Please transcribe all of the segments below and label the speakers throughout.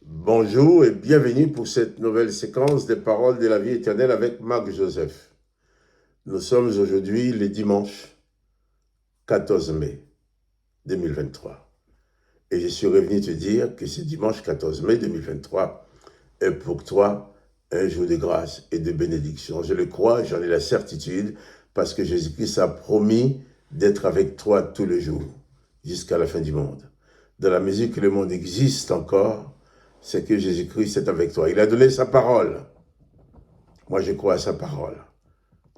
Speaker 1: Bonjour et bienvenue pour cette nouvelle séquence des paroles de la vie éternelle avec Marc Joseph. Nous sommes aujourd'hui le dimanche 14 mai 2023. Et je suis revenu te dire que ce dimanche 14 mai 2023 est pour toi un jour de grâce et de bénédiction. Je le crois, j'en ai la certitude, parce que Jésus-Christ a promis d'être avec toi tous les jours, jusqu'à la fin du monde. Dans la mesure que le monde existe encore, c'est que Jésus-Christ est avec toi. Il a donné sa parole. Moi, je crois à sa parole.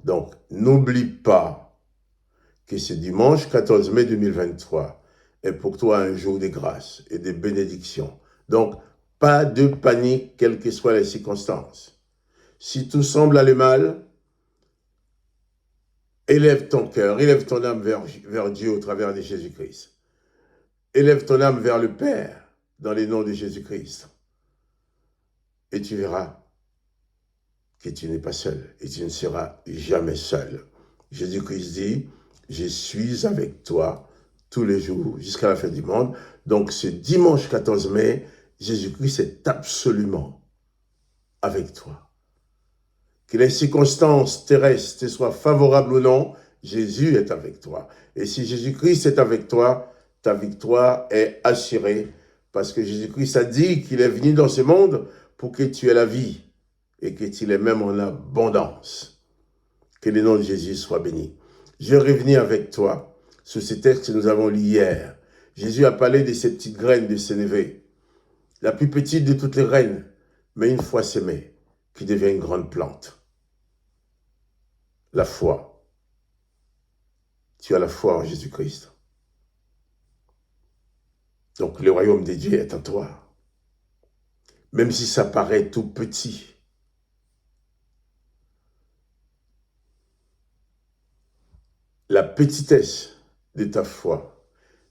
Speaker 1: Donc, n'oublie pas que ce dimanche 14 mai 2023 est pour toi un jour de grâce et de bénédiction. Donc, pas de panique, quelles que soient les circonstances. Si tout semble aller mal, élève ton cœur, élève ton âme vers Dieu au travers de Jésus-Christ. Élève ton âme vers le Père dans les noms de Jésus-Christ. Et tu verras que tu n'es pas seul et tu ne seras jamais seul. Jésus-Christ dit, je suis avec toi tous les jours jusqu'à la fin du monde. Donc ce dimanche 14 mai, Jésus-Christ est absolument avec toi. Que les circonstances terrestres te soient favorables ou non, Jésus est avec toi. Et si Jésus-Christ est avec toi, ta victoire est assurée parce que Jésus-Christ a dit qu'il est venu dans ce monde pour que tu aies la vie et que tu l'aies même en abondance. Que le nom de Jésus soit béni. Je reviens avec toi sur ce texte que nous avons lu hier. Jésus a parlé de ces petites graines de sénévé, la plus petite de toutes les graines, mais une fois sémée, qui devient une grande plante. La foi. Tu as la foi en Jésus-Christ. Donc le royaume de Dieu est en toi. Même si ça paraît tout petit, la petitesse de ta foi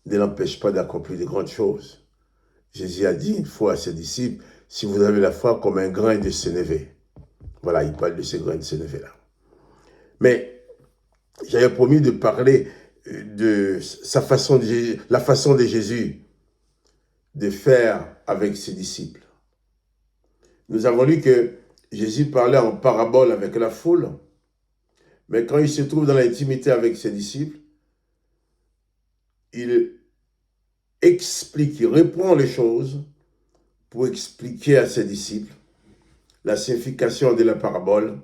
Speaker 1: ne l'empêche pas d'accomplir de grandes choses. Jésus a dit une fois à ses disciples, si vous avez la foi comme un grain de sénévé. Voilà, il parle de ces grains de sénévé-là. Mais j'avais promis de parler de la façon de Jésus de faire avec ses disciples. Nous avons lu que Jésus parlait en parabole avec la foule, mais quand il se trouve dans l'intimité avec ses disciples, il explique, il reprend les choses pour expliquer à ses disciples la signification de la parabole,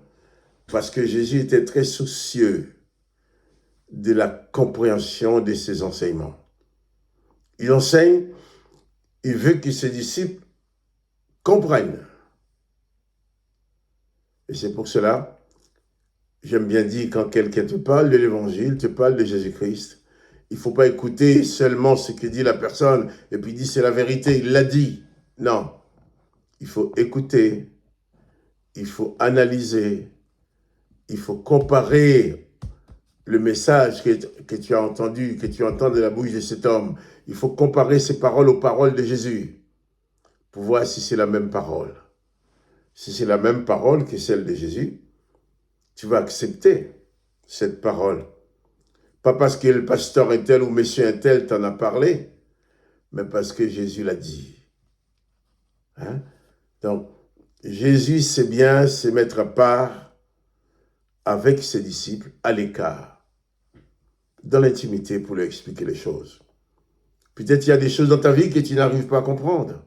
Speaker 1: parce que Jésus était très soucieux de la compréhension de ses enseignements. Il enseigne, il veut que ses disciples comprennent. Et c'est pour cela, j'aime bien dire, quand quelqu'un te parle de l'Évangile, te parle de Jésus-Christ, il ne faut pas écouter seulement ce que dit la personne et puis dire c'est la vérité, il l'a dit. Non, il faut écouter, il faut analyser, il faut comparer le message que tu as entendu, que tu entends de la bouche de cet homme. Il faut comparer ces paroles aux paroles de Jésus pour voir si c'est la même parole. Si c'est la même parole que celle de Jésus, tu vas accepter cette parole. Pas parce que le pasteur un tel ou monsieur un tel t'en a parlé, mais parce que Jésus l'a dit. Hein? Donc, Jésus sait bien se mettre à part avec ses disciples à l'écart, dans l'intimité pour leur expliquer les choses. Peut-être il y a des choses dans ta vie que tu n'arrives pas à comprendre.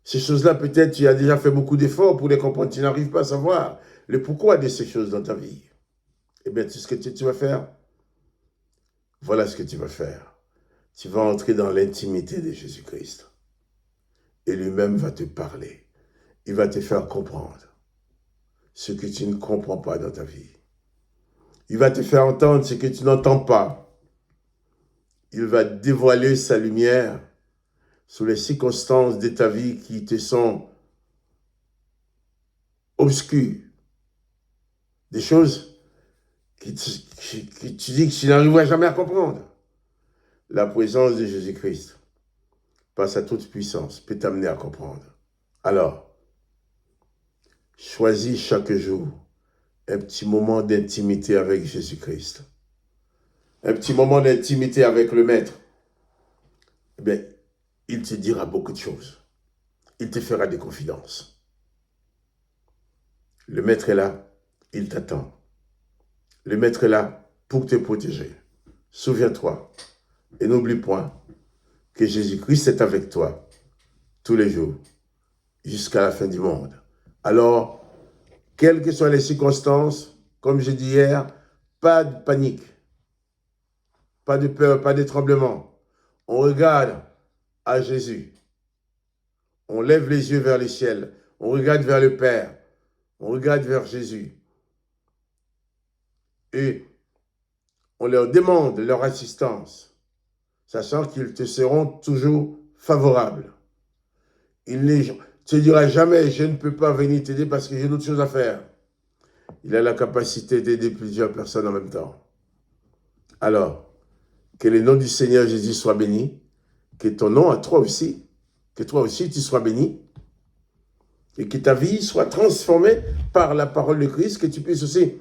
Speaker 1: Ces choses-là, peut-être tu as déjà fait beaucoup d'efforts pour les comprendre, tu n'arrives pas à savoir le pourquoi de ces choses dans ta vie. Eh bien, tu sais ce que tu vas faire? Voilà ce que tu vas faire. Tu vas entrer dans l'intimité de Jésus-Christ. Et lui-même va te parler. Il va te faire comprendre ce que tu ne comprends pas dans ta vie. Il va te faire entendre ce que tu n'entends pas. Il va dévoiler sa lumière sur les circonstances de ta vie qui te sont obscures. Des choses que tu dis que tu n'arriveras jamais à comprendre. La présence de Jésus-Christ, par sa toute puissance, peut t'amener à comprendre. Alors, choisis chaque jour un petit moment d'intimité avec Jésus-Christ. Un petit moment d'intimité avec le Maître. Eh bien, il te dira beaucoup de choses. il te fera des confidences. Le Maître est là, il t'attend. Le Maître est là pour te protéger. Souviens-toi et n'oublie point que Jésus-Christ est avec toi tous les jours jusqu'à la fin du monde. Alors, quelles que soient les circonstances, comme j'ai dit hier, pas de panique, pas de peur, pas de tremblement. On regarde à Jésus. On lève les yeux vers le ciel. On regarde vers le Père. On regarde vers Jésus. Et on leur demande leur assistance, sachant qu'ils te seront toujours favorables. Il ne te dira jamais, je ne peux pas venir t'aider parce que j'ai d'autres choses à faire. Il a la capacité d'aider plusieurs personnes en même temps. Alors, que le nom du Seigneur Jésus soit béni, que ton nom à toi aussi, que toi aussi tu sois béni, et que ta vie soit transformée par la parole de Christ, que tu puisses aussi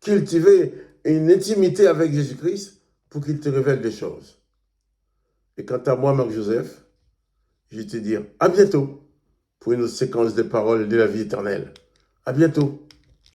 Speaker 1: cultiver une intimité avec Jésus-Christ pour qu'il te révèle des choses. Et quant à moi, Marc-Joseph, je vais te dire à bientôt pour une autre séquence de paroles de la vie éternelle. À bientôt.